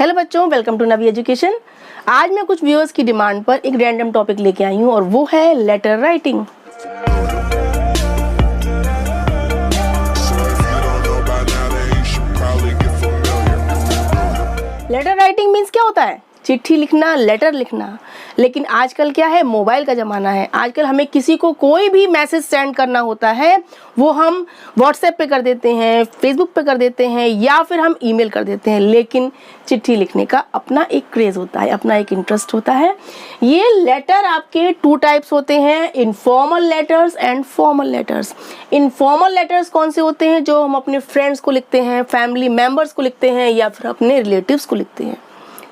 Hello बच्चों, welcome to Navi education. आज मैं कुछ व्यूअर्स की डिमांड पर एक रैंडम टॉपिक लेके आई हूँ और वो है letter writing. Letter writing means क्या होता है? चिट्ठी लिखना, लेटर लिखना। लेकिन आजकल क्या है, मोबाइल का ज़माना है। आजकल हमें किसी को कोई भी मैसेज सेंड करना होता है वो हम व्हाट्सएप पे कर देते हैं, फेसबुक पे कर देते हैं या फिर हम ईमेल कर देते हैं। लेकिन चिट्ठी लिखने का अपना एक क्रेज़ होता है, अपना एक इंटरेस्ट होता है। ये लेटर आपके टू टाइप्स होते हैं, informal letters and formal letters. Informal letters कौन से होते हैं? जो हम अपने फ्रेंड्स को लिखते हैं, फैमिली मेम्बर्स को लिखते हैं या फिर अपने रिलेटिव्स को लिखते हैं,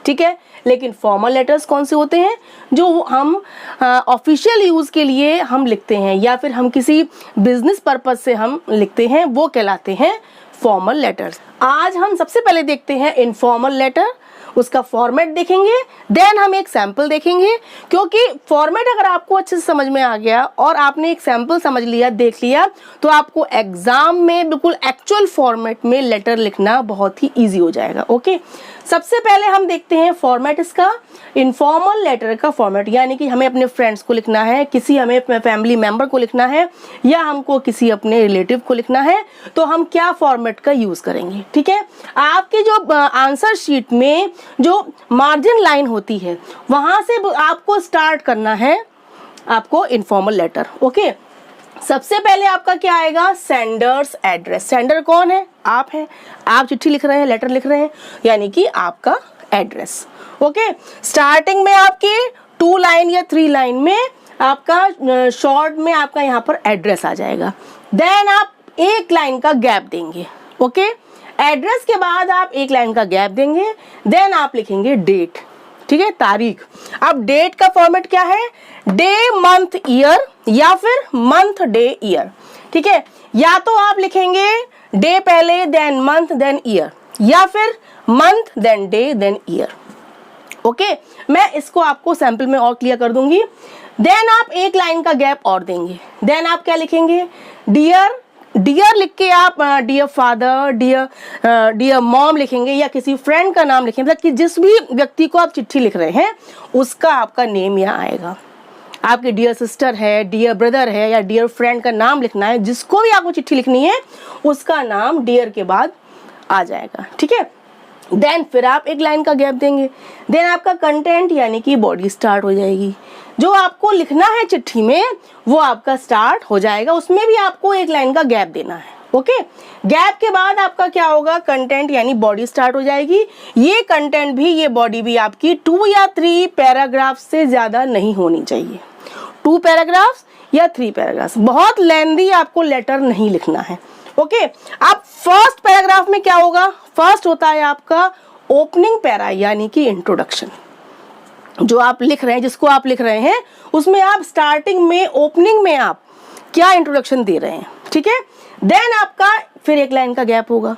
ठीक है। लेकिन फॉर्मल लेटर्स कौन से होते हैं? जो हम ऑफिशियल यूज़ के लिए हम लिखते हैं या फिर हम किसी बिजनेस पर्पज से हम लिखते हैं, वो कहलाते हैं फॉर्मल लेटर्स। आज हम सबसे पहले देखते हैं इनफॉर्मल लेटर, उसका फॉर्मेट देखेंगे, देन हम एक सैंपल देखेंगे। क्योंकि फॉर्मेट अगर आपको अच्छे से समझ में आ गया और आपने एक सैंपल समझ लिया, देख लिया, तो आपको एग्जाम में बिल्कुल एक्चुअल फॉर्मेट में लेटर लिखना बहुत ही ईजी हो जाएगा। ओके, सबसे पहले हम देखते हैं फॉर्मेट इसका। इनफॉर्मल लेटर का फॉर्मेट, यानी कि हमें अपने फ्रेंड्स को लिखना है, किसी हमें फैमिली मेंबर को लिखना है या हमको किसी अपने रिलेटिव को लिखना है, तो हम क्या फॉर्मेट का यूज करेंगे, ठीक है। आपकी जो आंसर शीट में जो मार्जिन लाइन होती है वहां से आपको स्टार्ट करना है आपको इनफॉर्मल लेटर। ओके, सबसे पहले आपका क्या आएगा? Sender's address. सेंडर कौन है? आप हैं। आप चिट्ठी लिख रहे हैं, लेटर लिख रहे हैं, यानी कि आपका एड्रेस। ओके, स्टार्टिंग में आपके 2 लाइन या 3 लाइन में आपका शॉर्ट में आपका यहाँ पर एड्रेस आ जाएगा। देन आप 1 लाइन का गैप देंगे। ओके, एड्रेस के बाद आप 1 लाइन का गैप देंगे, देन आप लिखेंगे डेट, ठीक है, तारीख। अब डेट का फॉर्मेट क्या है? डे, मंथ, ईयर या फिर मंथ, डे, ईयर, ठीक है। या तो आप लिखेंगे डे पहले, देन मंथ, देन ईयर, या फिर month, then day, then year. Okay, मैं इसको आपको सैंपल में और क्लियर कर दूंगी। देन आप 1 लाइन का गैप और देंगे। देन आप क्या लिखेंगे? डियर, डियर लिख के आप डियर फादर, डियर मॉम लिखेंगे या किसी फ्रेंड का नाम लिखेंगे, मतलब कि जिस भी व्यक्ति को आप चिट्ठी लिख रहे हैं उसका आपका नेम यहाँ आएगा। आपके डियर सिस्टर है, डियर ब्रदर है या डियर फ्रेंड का नाम लिखना है, जिसको भी आपको चिट्ठी लिखनी है उसका नाम डियर के बाद आ जाएगा, ठीक है। देन फिर आप 1 लाइन का गैप देंगे। देन आपका कंटेंट यानी कि बॉडी स्टार्ट हो जाएगी। जो आपको लिखना है चिट्ठी में वो आपका स्टार्ट हो जाएगा, उसमें भी आपको 1 लाइन का गैप देना है। ओके, गैप के बाद आपका क्या होगा? कंटेंट यानी बॉडी स्टार्ट हो जाएगी। ये कंटेंट भी, ये बॉडी भी आपकी 2 या 3 पैराग्राफ से ज्यादा नहीं होनी चाहिए। 2 पैराग्राफ्स या 3 पैराग्राफ्स, बहुत लेंथी आपको लेटर नहीं लिखना है। ओके, अब फर्स्ट पैराग्राफ में क्या होगा? फर्स्ट होता है आपका ओपनिंग पैरा, यानी कि इंट्रोडक्शन। जो आप लिख रहे हैं, जिसको आप लिख रहे हैं, उसमें आप स्टार्टिंग में, ओपनिंग में आप क्या इंट्रोडक्शन दे रहे हैं, ठीक है। देन आपका फिर 1 लाइन का गैप होगा।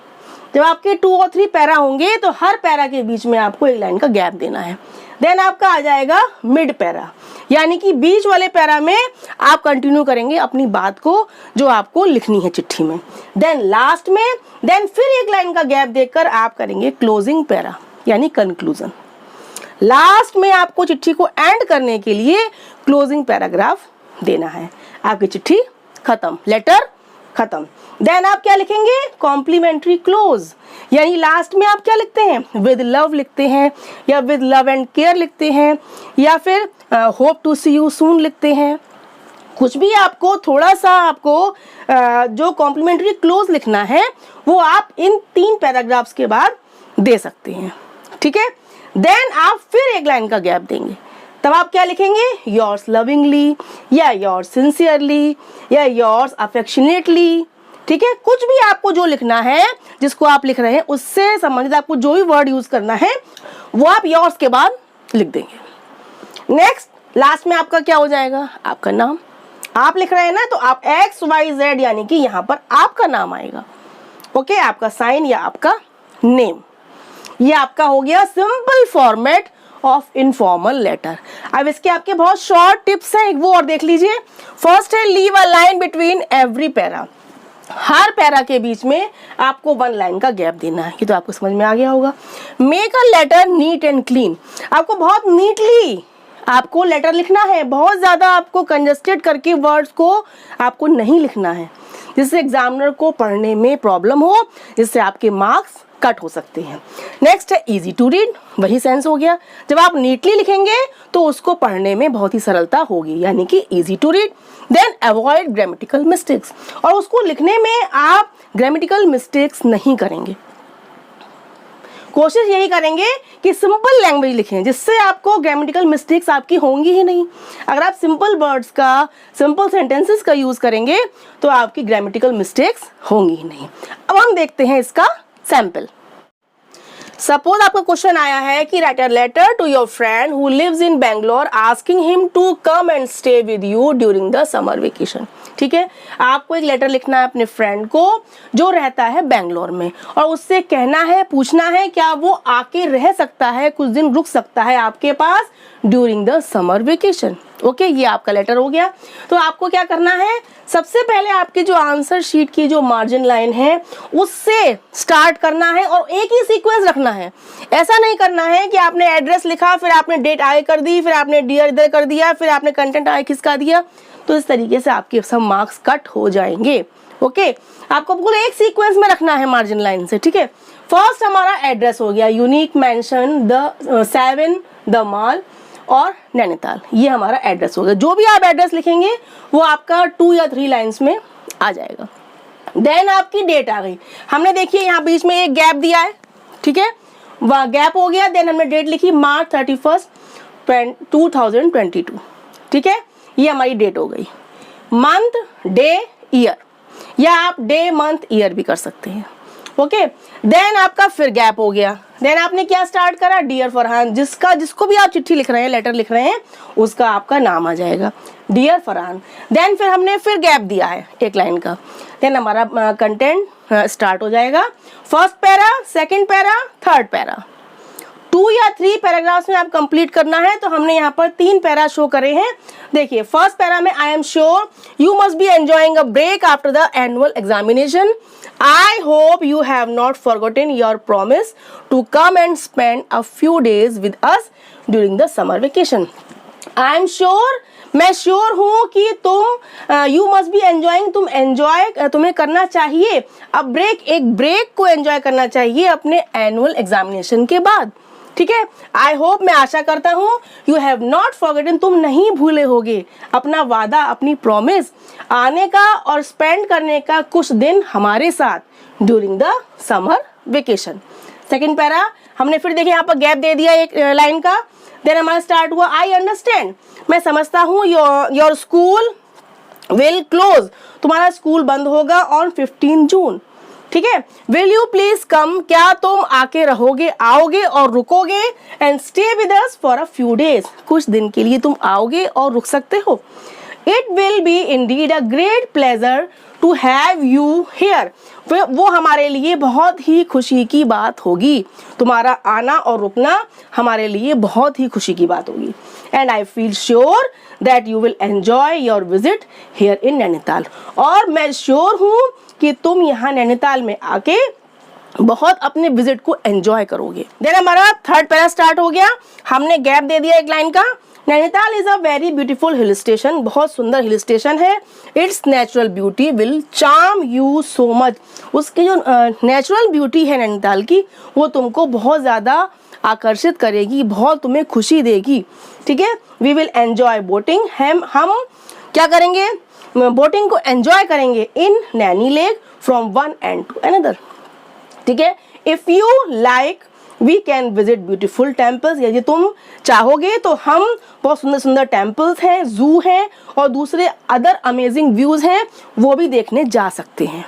जब आपके 2 और 3 पैरा होंगे तो हर पैरा के बीच में आपको 1 लाइन का गैप देना है। देन आपका आ जाएगा मिड पैरा, यानी कि बीच वाले पैरा में आप कंटिन्यू करेंगे अपनी बात को जो आपको लिखनी है चिट्ठी में। देन लास्ट में, देन फिर 1 लाइन का गैप देकर आप करेंगे क्लोजिंग पैरा, यानी कंक्लूजन। लास्ट में आपको चिट्ठी को एंड करने के लिए क्लोजिंग पैराग्राफ देना है। आपकी चिट्ठी खत्म, लेटर खत्म। देन आप क्या लिखेंगे? कॉम्प्लीमेंट्री क्लोज, यानी लास्ट में आप क्या लिखते हैं? विद लव लिखते हैं या विद लव एंड केयर लिखते हैं या फिर hope to see you soon लिखते हैं। कुछ भी आपको थोड़ा सा आपको जो कॉम्प्लीमेंट्री क्लोज लिखना है वो आप इन 3 पैराग्राफ्स के बाद दे सकते हैं, ठीक है। देन आप फिर 1 लाइन का गैप देंगे। तब आप क्या लिखेंगे? योर्स लविंगली या योर्स सिंसियरली या योर्स अफेक्शनेटली, ठीक है। कुछ भी आपको जो लिखना है, जिसको आप लिख रहे हैं उससे संबंधित आपको जो भी वर्ड यूज करना है वो आप योर्स के बाद लिख देंगे। नेक्स्ट, लास्ट में आपका क्या हो जाएगा? आपका नाम। आप लिख रहे हैं ना, तो आप XYZ, यानी कि यहाँ पर आपका नाम आएगा। ओके, आपका साइन या आपका नेम। ये आपका हो गया simple format of informal letter. अब इसके आपके बहुत शॉर्ट टिप्स हैं, वो और देख लीजिए। फर्स्ट है leave a line between every para, her para के बीच में आपको 1 लाइन का गैप देना है। ये तो आपको समझ में आ गया होगा। Make a letter neat and clean, आपको बहुत नीटली आपको लेटर लिखना है, बहुत ज़्यादा आपको कंजस्टेड करके वर्ड्स को आपको नहीं लिखना है, जिससे एग्जामिनर को पढ़ने में प्रॉब्लम हो, जिससे आपके मार्क्स कट हो सकते हैं। नेक्स्ट है इजी टू रीड, वही सेंस हो गया, जब आप नीटली लिखेंगे तो उसको पढ़ने में बहुत ही सरलता होगी, यानी कि easy to read. Then avoid grammatical mistakes, और उसको लिखने में आप ग्रामेटिकल मिस्टेक्स नहीं करेंगे, कोशिश यही करेंगे कि सिंपल लैंग्वेज लिखें, जिससे आपको ग्रामेटिकल मिस्टेक्स आपकी होंगी ही नहीं। अगर आप सिंपल वर्ड्स का, सिंपल सेंटेंसेस का यूज करेंगे तो आपकी ग्रामेटिकल मिस्टेक्स होंगी ही नहीं। अब हम देखते हैं इसका सैंपल। सपोज आपका क्वेश्चन आया है कि write a letter to your friend who lives in Bangalore asking him to come and stay with you during the summer vacation. ठीक है, आपको एक लेटर लिखना है अपने फ्रेंड को जो रहता है बैंगलोर में, और उससे कहना है, पूछना है क्या वो आके रह सकता है, कुछ दिन रुक सकता है आपके पास during the summer vacation. Okay, ये आपका लेटर हो गया। तो आपको क्या करना है, सबसे पहले आपके जो आंसर शीट की जो मार्जिन लाइन है उससे स्टार्ट करना है और एक ही सीक्वेंस रखना है। ऐसा नहीं करना है कि आपने एड्रेस लिखा, फिर आपने डेट आगे कर दी, फिर आपने डियर इधर कर दिया, फिर आपने कंटेंट आगे खिसका दिया, तो इस तरीके से आपके सब मार्क्स कट हो जाएंगे। ओके, आपको बिल्कुल एक सीक्वेंस में रखना है मार्जिन लाइन से। ठीक है, फर्स्ट हमारा एड्रेस हो गया, unique mention the 7 the mall और नैनीताल, ये हमारा एड्रेस होगा। जो भी आप एड्रेस लिखेंगे वो आपका 2 या 3 लाइंस में आ जाएगा। देन आपकी डेट आ गई, हमने देखिए यहाँ बीच में एक गैप दिया है, ठीक है, वह गैप हो गया। देन हमने डेट लिखी मार्च 31, 2022, ठीक है, ये हमारी डेट हो गई। मंथ, डे, ईयर, या आप डे मंथ ईयर भी कर सकते हैं। ओके, देन आपका फिर गैप हो गया। देन आपने क्या स्टार्ट करा, डियर फरहान, जिसको भी आप चिट्ठी लिख रहे हैं, लेटर लिख रहे हैं, उसका आपका नाम आ जाएगा, डियर फरहान। देन फिर हमने फिर गैप दिया है 1 लाइन का। देन हमारा कंटेंट स्टार्ट हो जाएगा। First para, second para, third para, 2 या 3 पैराग्राफ्स में आप कंप्लीट करना है। तो हमने यहाँ पर 3 पैरा शो करे हैं। देखिए, फर्स्ट पैरा में I am sure you must be enjoying a break after the annual examination. I hope you have not forgotten your promise to come and spend a few days with us during the summer vacation. I am sure, मैं sure हूँ कि तुम you must be enjoying, तुम enjoy तुम्हें करना चाहिए। अब एक ब्रेक को एंजॉय करना चाहिए अपने एनुअल एग्जामिनेशन के बाद। ठीक है, आई होप, मैं आशा करता हूँ, यू हैव नॉट फॉरगेटन, तुम नहीं भूले होगे अपना वादा, अपनी प्रॉमिस, आने का और स्पेंड करने का कुछ दिन हमारे साथ during the summer vacation. Second para हमने फिर देखिए यहाँ पर गैप दे दिया 1 लाइन का। देन हमारा स्टार्ट हुआ आई अंडरस्टैंड, मैं समझता हूँ, योर स्कूल विल क्लोज, तुम्हारा स्कूल बंद होगा ऑन 15 जून। ठीक है, विल यू प्लीज कम, क्या तुम आके रहोगे, आओगे और रुकोगे, and stay with us for a few days, कुछ दिन के लिए तुम आओगे और रुक सकते हो। It will be indeed a great pleasure to have you here, वो हमारे लिए बहुत ही खुशी की बात होगी, तुम्हारा आना और रुकना हमारे लिए बहुत ही खुशी की बात होगी। And I feel sure that you will enjoy your visit here in Nainital, और मैं श्योर हूँ कि तुम यहाँ नैनीताल में आके बहुत अपने विजिट को एंजॉय करोगे। देन हमारा थर्ड पैरा स्टार्ट हो गया, हमने गैप दे दिया 1 लाइन का। Nainital is a very beautiful hill station, बहुत सुंदर हिल स्टेशन है। It's natural beauty will charm you so much, उसकी जो नेचुरल ब्यूटी है नैनीताल की, वो तुमको बहुत ज़्यादा आकर्षित करेगी, बहुत तुम्हें खुशी देगी। ठीक है, वी विल एंजॉय बोटिंग, हम क्या करेंगे, बोटिंग को एंजॉय करेंगे in Naini lake from one end to another. ठीक है, if you like we can visit beautiful temples, यदि तुम चाहोगे तो हम बहुत सुंदर सुंदर टेम्पल्स हैं, जू हैं और दूसरे अदर अमेजिंग व्यूज हैं, वो भी देखने जा सकते हैं।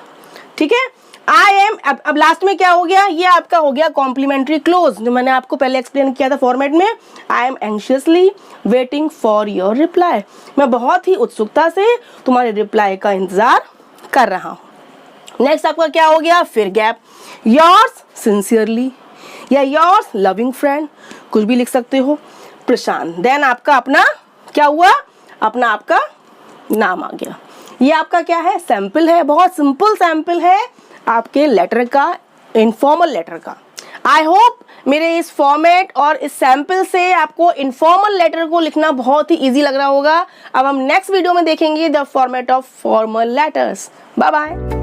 ठीक है, आई एम, अब लास्ट में क्या हो गया, ये आपका हो गया कॉम्प्लीमेंट्री क्लोज, जो मैंने आपको पहले एक्सप्लेन किया था फॉर्मेट में। I M anxiously waiting for your reply, मैं बहुत ही उत्सुकता से तुम्हारे रिप्लाई का इंतजार कर रहा हूँ। नेक्स्ट आपका क्या हो गया, फिर गैप, योर्स सिंसियरली या योर्स लविंग फ्रेंड, कुछ भी लिख सकते हो, प्रशांत। देन आपका अपना क्या हुआ, अपना आपका नाम आ गया, ये आपका क्या है, सैंपल है, बहुत सिंपल सैंपल है आपके लेटर का, इनफॉर्मल लेटर का। आई होप मेरे इस फॉर्मेट और इस सैंपल से आपको इनफॉर्मल लेटर को लिखना बहुत ही इजी लग रहा होगा। अब हम नेक्स्ट वीडियो में देखेंगे the format of formal letters. Bye bye.